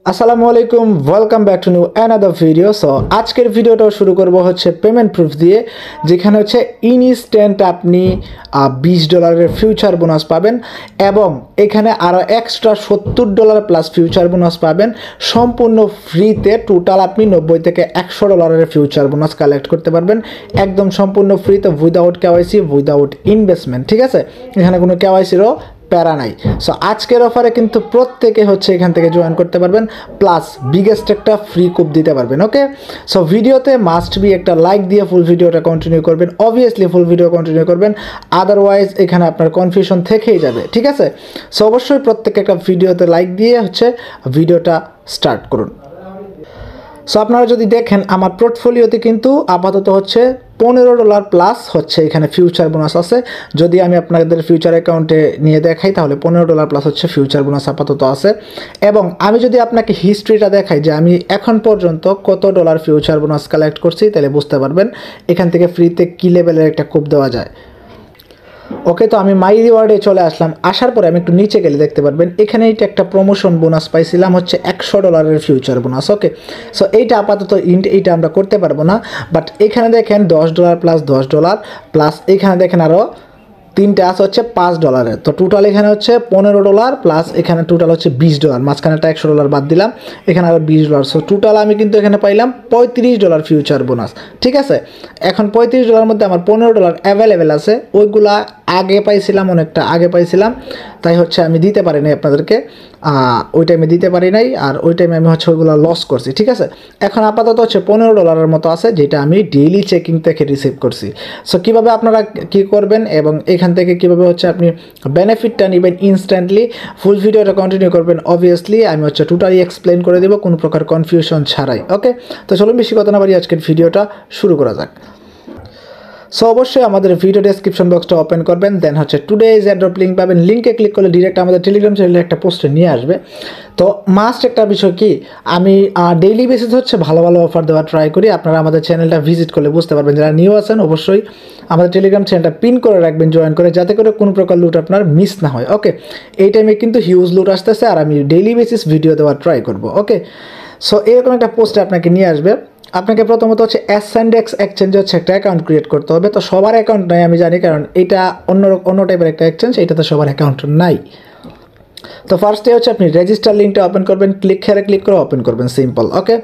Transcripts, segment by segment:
আসসালামু আলাইকুম, welcome back to new another video. So আজকের ভিডিওটাও শুরু করব হচ্ছে পেমেন্ট প্রুফ দিয়ে, যেখানে হচ্ছে ইনস্ট্যান্ট আপনি $20 ফিউচার বোনাস পাবেন এবং এখানে আরও এক্সট্রা $70 প্লাস ফিউচার বোনাস পাবেন সম্পূর্ণ ফ্রিতে। টোটাল আপনি $90 থেকে $100 ফিউচার বোনাস কালেক্ট করতে পারবেন একদম সম্পূর্ণ ফ্রিতে, উইদাউট কেওয়াইসি, উইদাউট ইনভেস্টমেন্ট। ঠিক আছে, এখানে কোনো কেওয়াইসিরও প্যারা নাই। সো আজকের অফারে কিন্তু প্রত্যেকে হচ্ছে এখান থেকে জয়েন করতে পারবেন, প্লাস বিগেস্ট একটা ফ্রি কুপ দিতে পারবেন। ওকে, সো ভিডিওতে মাস্ট বি একটা লাইক দিয়ে ফুল ভিডিওটা কন্টিনিউ করবেন, অবভিয়াসলি ফুল ভিডিও কন্টিনিউ করবেন, আদারওয়াইজ এখানে আপনার কনফিউশন থেকেই যাবে। ঠিক আছে, সো অবশ্যই প্রত্যেকে একটা ভিডিওতে লাইক দিয়ে হচ্ছে ভিডিওটা স্টার্ট করুন। সো আপনারা যদি দেখেন আমার পোর্টফোলিওতে কিন্তু আপাতত হচ্ছে $15 প্লাস হচ্ছে এখানে ফিউচার বোনাস আছে। যদি আমি আপনাদের ফিউচার অ্যাকাউন্টে নিয়ে দেখাই তাহলে $15 প্লাস হচ্ছে ফিউচার বোনাস আপাতত আছে। এবং আমি যদি আপনাকে হিস্ট্রিটা দেখাই যে আমি এখন পর্যন্ত কত ডলার ফিউচার বোনাস কালেক্ট করছি, তাহলে বুঝতে পারবেন এখান থেকে ফ্রিতে কী লেভেলের একটা কুপ দেওয়া যায়। ওকে, তো আমি মাই রিওয়ার্ডে চলে আসলাম। আসার পরে আমি একটু নিচে গেলে দেখতে পারবেন এখানে এইটা একটা প্রমোশন বোনাস পাইছিলাম হচ্ছে $100 ফিউচার বোনাস। ওকে, সো এইটা আপাতত এইটা আমরা করতে পারবো না, বাট এখানে দেখেন $10 প্লাস $10 প্লাস এখানে দেখেন আরও তিনটে আছে হচ্ছে $5। তো টোটাল এখানে হচ্ছে $15 প্লাস এখানে টোটাল হচ্ছে $20, মাঝখানে একটা $100 বাদ দিলাম, এখানে আরও $20। সো টোটাল আমি কিন্তু এখানে পাইলাম $35 ফিউচার বোনাস। ঠিক আছে, এখন $35 মধ্যে আমার $15 অ্যাভেলেবেল আছে, ওইগুলা আগে পাইছিলাম, অনেকটা আগে পাইছিলাম, তাই হচ্ছে আমি দিতে পারি নাই আপনাদেরকে, ওই টাইমে দিতে পারি নাই, আর ওই টাইমে আমি হচ্ছে ওইগুলো লস করছি। ঠিক আছে, এখন আপাতত হচ্ছে $15 মতো আছে, যেটা আমি ডেইলি চেকিং থেকে রিসিভ করছি। সো কীভাবে আপনারা কী করবেন এবং এখান থেকে কীভাবে হচ্ছে আপনি বেনিফিটটা নেবেন ইনস্ট্যান্টলি, ফুল ভিডিওটা কন্টিনিউ করবেন। অবভিয়াসলি আমি হচ্ছে টোটালি এক্সপ্লেন করে দেবো কোনো প্রকার কনফিউশন ছাড়াই। ওকে, তো চলুন বেশি কথা না বাড়ি আজকের ভিডিওটা শুরু করা যাক। সো অবশ্যই আমাদের ভিডিও ডেসক্রিপশন বক্সটা ওপেন করবেন, দেন হচ্ছে টুডেজ এয়ারড্রপ লিঙ্ক পাবেন, লিঙ্কে ক্লিক করলে ডিরেক্ট আমাদের টেলিগ্রাম চ্যানেলে একটা পোস্টে নিয়ে আসবে। তো মাস্ট একটা বিষয় কি, আমি ডেইলি বেসিস হচ্ছে ভালো ভালো অফার দেওয়ার ট্রাই করি। আপনারা আমাদের চ্যানেলটা ভিজিট করলে বুঝতে পারবেন, যারা নিউ আছেন অবশ্যই আমাদের টেলিগ্রাম চ্যানেলটা পিন করে রাখবেন জয়েন করে, যাতে করে কোনো প্রকার লুট আপনার মিস না হয়। ওকে, এই টাইমে কিন্তু হিউজ লুট আসতেছে আর আমি ডেইলি বেসিস ভিডিও দেওয়ার ট্রাই করবো। ওকে, সো এরকম একটা পোস্টে আপনাকে নিয়ে আসবে। আপনাকে প্রথমত হচ্ছে অ্যাসেন্ডেক্স এক্সচেঞ্জে হচ্ছে একটা অ্যাকাউন্ট ক্রিয়েট করতে হবে। তো সবার অ্যাকাউন্ট নাই আমি জানি, কারণ এটা অন্য টাইপের একটা এক্সচেঞ্জ, এইটাতে সবার অ্যাকাউন্ট নাই। তো ফার্স্টে হচ্ছে আপনি রেজিস্টার লিঙ্কটা ওপেন করবেন, ক্লিক করে ওপেন করবেন, সিম্পল। ওকে,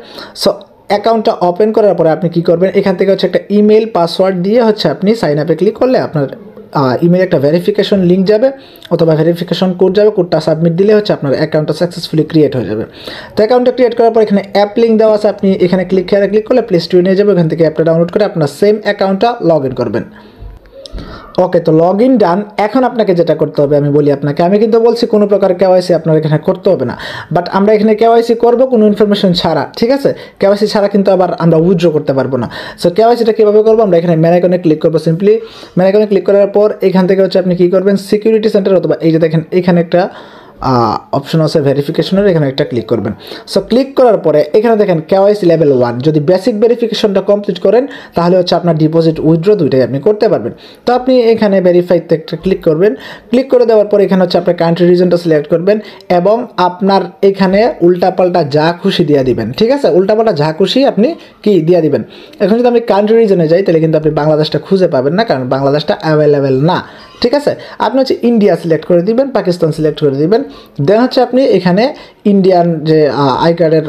সো অ্যাকাউন্টটা ওপেন করার পরে আপনি কী করবেন, এখান থেকে হচ্ছে একটা ইমেল পাসওয়ার্ড দিয়ে হচ্ছে আপনি সাইন আপে ক্লিক করলে আপনার ইমেলে একটা ভেরিফিকেশন লিঙ্ক যাবে অথবা ভেরিফিকেশন কোড যাবে, কোডটা সাবমিট দিলে হচ্ছে আপনার অ্যাকাউন্টটা সাকসেসফুলি ক্রিয়েট হয়ে যাবে। তো অ্যাকাউন্টটা ক্রিয়েট করার পর এখানে অ্যাপ লিঙ্ক দেওয়া আছে, আপনি এখানে ক্লিক করলে প্লে স্টোরে নিয়ে যাবে, ওখান থেকে অ্যাপটা ডাউনলোড করে আপনার সেম অ্যাকাউন্টটা লগ ইন করবেন। ওকে, তো লগ ইন ডান। এখন আপনাকে যেটা করতে হবে আমি বলি আপনাকে, আমি কিন্তু বলছি কোনো প্রকার কেওয়াইসি আপনার এখানে করতে হবে না, বাট আমরা এখানে কেওয়াইসি করবো কোনো ইনফরমেশন ছাড়া। ঠিক আছে, কেওয়াইসি ছাড়া কিন্তু আবার আমরা উইথড্র করতে পারবো না। সো কেওয়াইসিটা কীভাবে করবো, আমরা এখানে ম্যান আইকনে ক্লিক করবো, সিম্পলি ম্যান আইকনে ক্লিক করার পর এখান থেকে হচ্ছে আপনি কী করবেন, সিকিউরিটি সেন্টার অথবা এই যে দেখেন এখানে একটা অপশন আছে ভেরিফিকেশনের, এখানে একটা ক্লিক করবেন। সো ক্লিক করার পরে এখানে দেখেন কেওয়াইসি লেভেল 1, যদি বেসিক ভেরিফিকেশনটা কমপ্লিট করেন তাহলে হচ্ছে আপনার ডিপোজিট উইথড্র দুইটাই আপনি করতে পারবেন। তো আপনি এখানে ভেরিফাইতে একটা ক্লিক করবেন, ক্লিক করে দেওয়ার পর এখানে হচ্ছে আপনার কান্ট্রি রিজনটা সিলেক্ট করবেন এবং আপনার এখানে উল্টাপাল্টা যা খুশি দিয়ে দিবেন। ঠিক আছে, উল্টাপাল্টা যা খুশি আপনি কি দিয়ে দিবেন। এখন যদি আমি কান্ট্রি রিজনে যাই তাহলে কিন্তু আপনি বাংলাদেশটা খুঁজে পাবেন না, কারণ বাংলাদেশটা অ্যাভেলেবেল না। ঠিক আছে, আপনি হচ্ছে ইন্ডিয়া সিলেক্ট করে দিবেন, পাকিস্তান সিলেক্ট করে দিবেন, দেন হচ্ছে আপনি এখানে ইন্ডিয়ান যে আই কার্ডের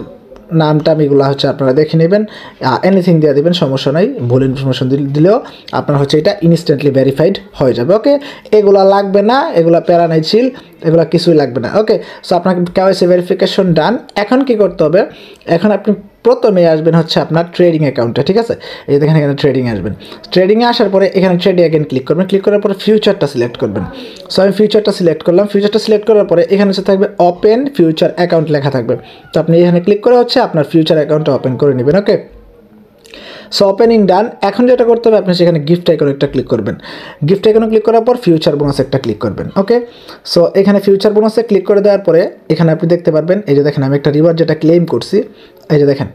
নামটা এগুলো হচ্ছে আপনারা দেখে নেবেন, এনিথিং দিয়ে দেবেন, সমস্যা নাই, ভুল ইনফরমেশন দিলেও আপনার হচ্ছে এটা ইনস্ট্যান্টলি ভেরিফাইড হয়ে যাবে। ওকে, এগুলো লাগবে না, এগুলো প্যারা নাই, চিল, এগুলো কিছুই লাগবে না। ওকে, সো আপনাকে কেওয়াইসি ভেরিফিকেশন ডান। এখন কি করতে হবে, এখন আপনি প্রথমে আসবেন হচ্ছে আপনার ট্রেডিং অ্যাকাউন্টে। ঠিক আছে, এই দেখেন এখানে ট্রেডিংয়ে আসবেন, ট্রেডিংয়ে আসার পরে এখানে ট্রেডিং অ্যাগেন ক্লিক করবেন, ক্লিক করার পরে ফিউচারটা সিলেক্ট করবেন। সো আমি ফিউচারটা সিলেক্ট করলাম, ফিউচারটা সিলেক্ট করার পরে এখানে হচ্ছে থাকবে ওপেন ফিউচার অ্যাকাউন্ট লেখা থাকবে। তো আপনি এখানে ক্লিক করে হচ্ছে আপনার ফিউচার অ্যাকাউন্টটা ওপেন করে নেবেন। ওকে, সো ওপেনিং ডান। এখন যেটা করতে হবে আপনি সেখানে গিফট আইকনে একটা ক্লিক করবেন, গিফট আইকনে ক্লিক করার পর ফিউচার বোনাস একটা ক্লিক করবেন। ওকে, সো এখানে ফিউচার বোনাসে ক্লিক করে দেওয়ার পরে এখানে আপনি দেখতে পারবেন, এই যে দেখেন আমি একটা রিওয়ার্ড যেটা ক্লেম করছি, এই যে দেখেন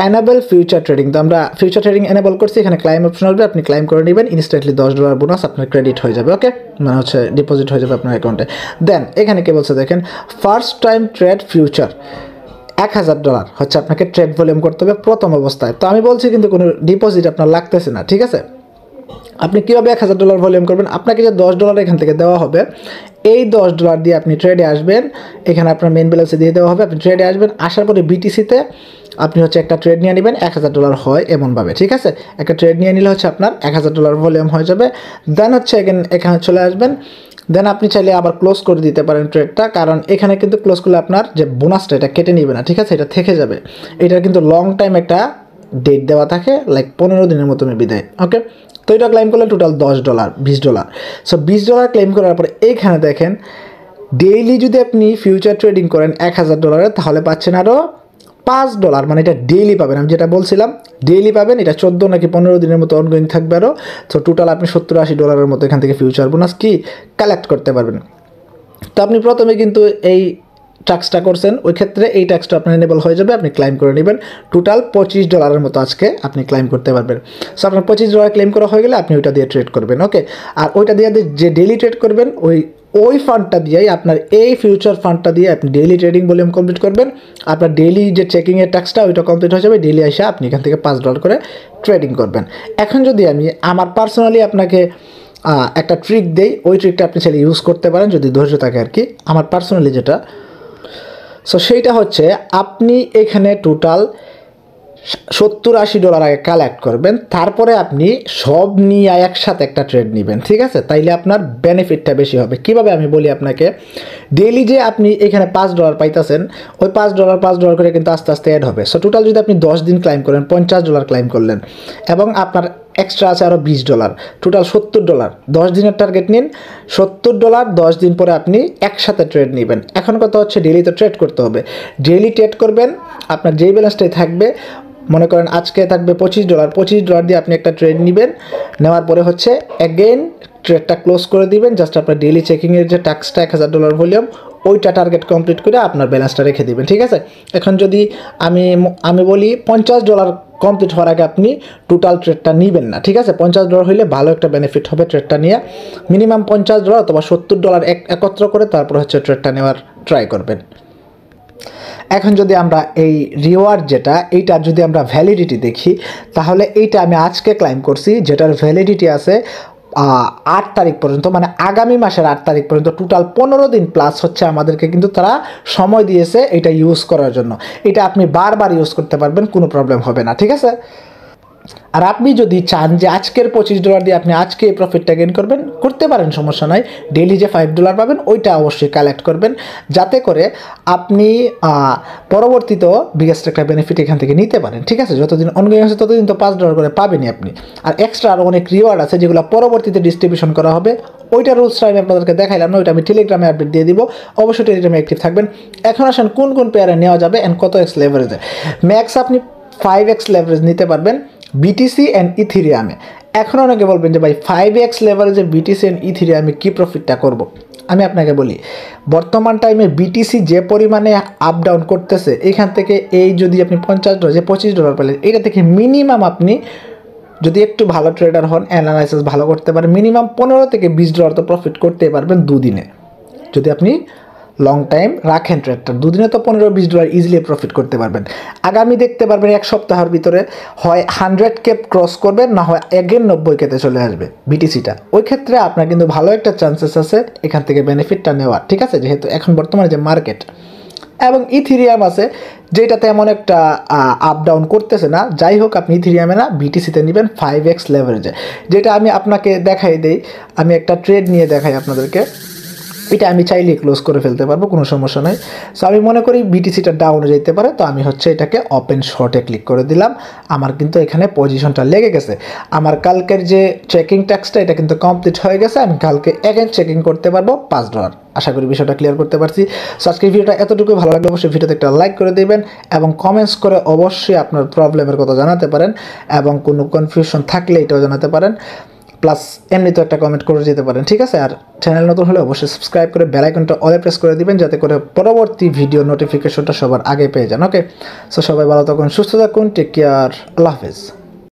এনেবল ফিউচার ট্রেডিং। তো আমরা ফিউচার ট্রেডিং এনেবল করছি, এখানে ক্লাইম অপশন আসবে, আপনি ক্লাইম করে নেবেন, ইনস্ট্যান্টলি $10 বোনাস আপনার ক্রেডিট হয়ে যাবে। ওকে, মানে হচ্ছে ডিপোজিট হয়ে যাবে আপনার অ্যাকাউন্টে। দেন এখানে কে বলছে দেখেন, ফার্স্ট টাইম ট্রেড ফিউচার $1000 হচ্ছে আপনাকে ট্রেড ভলিউম করতে হবে প্রথম অবস্থায়। তো আমি বলছি কিন্তু কোনো ডিপোজিট আপনার লাগতেছে না, ঠিক আছে। আপনি কীভাবে $1000 ভলিউম করবেন, আপনাকে যে $10 এখান থেকে দেওয়া হবে, এই $10 দিয়ে আপনি ট্রেডে আসবেন, এখানে আপনার মেন ব্যালেন্সে দিয়ে দেওয়া হবে, আপনি ট্রেডে আসবেন, আসার পরে বিটিসিতে আপনি হচ্ছে একটা ট্রেড নিয়ে নেবেন, $1000 হয় এমনভাবে, ঠিক আছে। একটা ট্রেড নিয়ে নিলে হচ্ছে আপনার $1000 ভলিউম হয়ে যাবে। দেন হচ্ছে এখানে চলে আসবেন, দেন আপনি চাইলে আবার ক্লোজ করে দিতে পারেন ট্রেডটা, কারণ এখানে কিন্তু ক্লোজ করলে আপনার যে বোনাসটা এটা কেটে নেবে না, ঠিক আছে, এটা থেকে যাবে। এটার কিন্তু লং টাইম একটা ডেট দেওয়া থাকে, লাইক 15 দিনের মতো মেবি দেয়, ওকে। তো এটা ক্লেম করলে টোটাল $10 $20। সো $20 ক্লেম করার পরে এইখানে দেখেন ডেইলি যদি আপনি ফিউচার ট্রেডিং করেন $1000 তাহলে পাচ্ছেন আরও $5, মানে এটা ডেইলি পাবেন। আমি যেটা বলছিলাম ডেইলি পাবেন, এটা 14 নাকি 15 দিনের মতো অনগোয়িং থাকবে আরও। তো টোটাল আপনি $70-80 মতো এখান থেকে ফিউচার বোনাস কি কালেক্ট করতে পারবেন। তো আপনি প্রথমে কিন্তু এই ট্যাক্সটা করছেন, ওই ক্ষেত্রে এই ট্যাক্সটা আপনার এনেবল হয়ে যাবে, আপনি ক্লাইম করে নেবেন। টোটাল $25 মতো আজকে আপনি ক্লাইম করতে পারবেন। সো আপনার $25 ক্লেম করা হয়ে গেলে আপনি ওইটা দিয়ে ট্রেড করবেন, ওকে। আর ওইটা দিয়ে যে ডেইলি ট্রেড করবেন, ওই ফান্ডটা দিয়েই আপনার এই ফিউচার ফান্ডটা দিয়ে আপনি ডেইলি ট্রেডিং ভলিউম কমপ্লিট করবেন। আপনার ডেইলি যে চেকিংয়ের ট্যাক্সটা ওইটা কমপ্লিট হয়ে যাবে, ডেইলি এসে আপনি এখান থেকে $5 করে ট্রেডিং করবেন। এখন যদি আমি আমার পার্সোনালি আপনাকে একটা ট্রিক দেই, ওই ট্রিকটা আপনি চাইলে ইউজ করতে পারেন যদি ধৈর্য থাকে আর কি, আমার পার্সোনালি যেটা। সো সেইটা হচ্ছে আপনি এখানে টোটাল $70-80 আগে কালেক্ট করবেন, তারপরে আপনি সব নিয়ে একসাথে একটা ট্রেড নেবেন, ঠিক আছে। তাইলে আপনার বেনিফিটটা বেশি হবে। কিভাবে আমি বলি আপনাকে, ডেইলি যে আপনি এখানে $5 পাইতেছেন, ওই $5 করে কিন্তু আস্তে আস্তে অ্যাড হবে। সো টোটাল যদি আপনি 10 দিন ক্লাইম করেন, $50 ক্লাইম করলেন, এবং আপনার এক্সট্রা আছে আরও $20, টোটাল $70। 10 দিনের টার্গেট নিন, $70, 10 দিন পরে আপনি একসাথে ট্রেড নেবেন। এখন কথা হচ্ছে ডেইলি তো ট্রেড করতে হবে, ডেইলি ট্রেড করবেন। আপনার যেই ব্যালেন্সটাই থাকবে, মনে করেন আজকে থাকবে $25 দিয়ে আপনি একটা ট্রেড নেবেন, নেওয়ার পরে হচ্ছে অ্যাগেইন ট্রেডটা ক্লোজ করে দিবেন। জাস্ট আপনার ডেইলি চেকিংয়ের যে ট্যাক্সটা $1000 ভলিউম, ওইটা টার্গেট কমপ্লিট করে আপনার ব্যালেন্সটা রেখে দিবেন, ঠিক আছে। এখন যদি আমি বলি $50 কমপ্লিট হওয়ার আগে আপনি টোটাল ট্রেডটা নেবেন না, ঠিক আছে। $50 হইলে ভালো একটা বেনিফিট হবে ট্রেডটা নিয়ে। মিনিমাম $50 অথবা $70 একত্র করে তারপর হচ্ছে ট্রেডটা নেওয়ার ট্রাই করবেন। এখন যদি আমরা এই রিওয়ার্ড যেটা, এইটার যদি আমরা ভ্যালিডিটি দেখি, তাহলে এইটা আমি আজকে ক্লাইম করছি, যেটার ভ্যালিডিটি আছে 8 তারিখ পর্যন্ত, মানে আগামী মাসের 8 তারিখ পর্যন্ত। টোটাল 15 দিন প্লাস হচ্ছে আমাদেরকে কিন্তু তারা সময় দিয়েছে এটা ইউজ করার জন্য। এটা আপনি বারবার ইউজ করতে পারবেন, কোনো প্রবলেম হবে না, ঠিক আছে। আর আপনি যদি চান যে আজকের $25 দিয়ে আপনি আজকে এই প্রফিটটা গেইন করতে পারেন, সমস্যা নয়। ডেইলি যে $5 পাবেন ওইটা অবশ্যই কালেক্ট করবেন, যাতে করে আপনি পরবর্তীতেও বিগেস্ট একটা বেনিফিট এখান থেকে নিতে পারেন, ঠিক আছে। যতদিন অনগোয়িং আছে ততদিন তো $5 করে পাবেনই আপনি। আর এক্সট্রা আরও অনেক রিওয়ার্ড আছে যেগুলো পরবর্তীতে ডিস্ট্রিবিউশন করা হবে, ওইটা রুলসটা আমি আপনাদেরকে দেখাইলাম না, ওইটা আমি টেলিগ্রামে আপডেট দিয়ে দিব, অবশ্যই টেলিগ্রামে অ্যাক্টিভ থাকবেন। এখন আসেন কোন কোন পেয়ারে নেওয়া যাবে অ্যান্ড কত এক্স লেভারেজে। ম্যাক্স আপনি 5x লেভারেজ নিতে পারবেন বিটিসি অ্যান্ড ইথিরিয়ামে। এখন অনেকে বলবেন যে ভাই 5x লেভারেজে বিটিসি অ্যান্ড ইথিরিয়ামে কী প্রফিটটা করব। আমি আপনাকে বলি, বর্তমান টাইমে বিটিসি যে পরিমাণে আপ ডাউন করতেছে, এখান থেকে এই যদি আপনি $50 যে $25 পেলেন, এটা থেকে মিনিমাম আপনি যদি একটু ভালো ট্রেডার হন, অ্যানালাইসিস ভালো করতে পারেন, মিনিমাম $15 থেকে $20 তো প্রফিট করতে পারবেন দুদিনে। যদি আপনি লং টাইম রাখেন ট্রেডটা, দুদিনে তো $15-20 ইজিলি প্রফিট করতে পারবেন। আগামী দেখতে পারবেন এক সপ্তাহের ভিতরে হয় 100K ক্রস করবেন, না হয় এগেন 90K-তে চলে আসবে বিটিসিটা। ওই ক্ষেত্রে আপনার কিন্তু ভালো একটা চান্সেস আছে এখান থেকে বেনিফিটটা নেওয়ার, ঠিক আছে, যেহেতু এখন বর্তমানে যে মার্কেট। এবং ইথিরিয়াম আছে যেটাতে এমন একটা আপ ডাউন করতেছে না। যাই হোক, আপনি ইথিরিয়ামে না বিটিসিতে নেবেন 5x লেভারেজে, যেটা আমি আপনাকে দেখাই দেই। আমি একটা ট্রেড নিয়ে দেখাই আপনাদেরকে, এটা আমি চাইলে ক্লোজ করে ফেলতে পারবো, কোনো সমস্যা নাই। সো আমি মনে করি বিটিসিটা ডাউনে যেতে পারে, তো আমি হচ্ছে এটাকে ওপেন শর্টে ক্লিক করে দিলাম। আমার কিন্তু এখানে পজিশনটা লেগে গেছে। আমার কালকের যে চেকিং ট্যাক্সটা এটা কিন্তু কমপ্লিট হয়ে গেছে, আমি কালকে এগেন চেকিং করতে পারবো $5। আশা করি বিষয়টা ক্লিয়ার করতে পারছি। সো আজকের ভিডিওটা এতটুকু ভালো লাগলে অবশ্যই ভিডিওতে একটা লাইক করে দেবেন এবং কমেন্টস করে অবশ্যই আপনার প্রবলেমের কথা জানাতে পারেন, এবং কোনো কনফিউশন থাকলে এটাও জানাতে পারেন। প্লাস এমনিতে একটা কমেন্ট করে যেতে পারেন, ঠিক আছে। আর চ্যানেল নতুন হলে অবশ্যই সাবস্ক্রাইব করে বেল আইকনটা অলে প্রেস করে দিবেন, যাতে করে পরবর্তী ভিডিও নোটিফিকেশনটা সবার আগে পেয়ে যান, ওকে। সো সবাই ভালো থাকুন, সুস্থ থাকুন, টেক কেয়ার, আল্লাহ হাফেজ।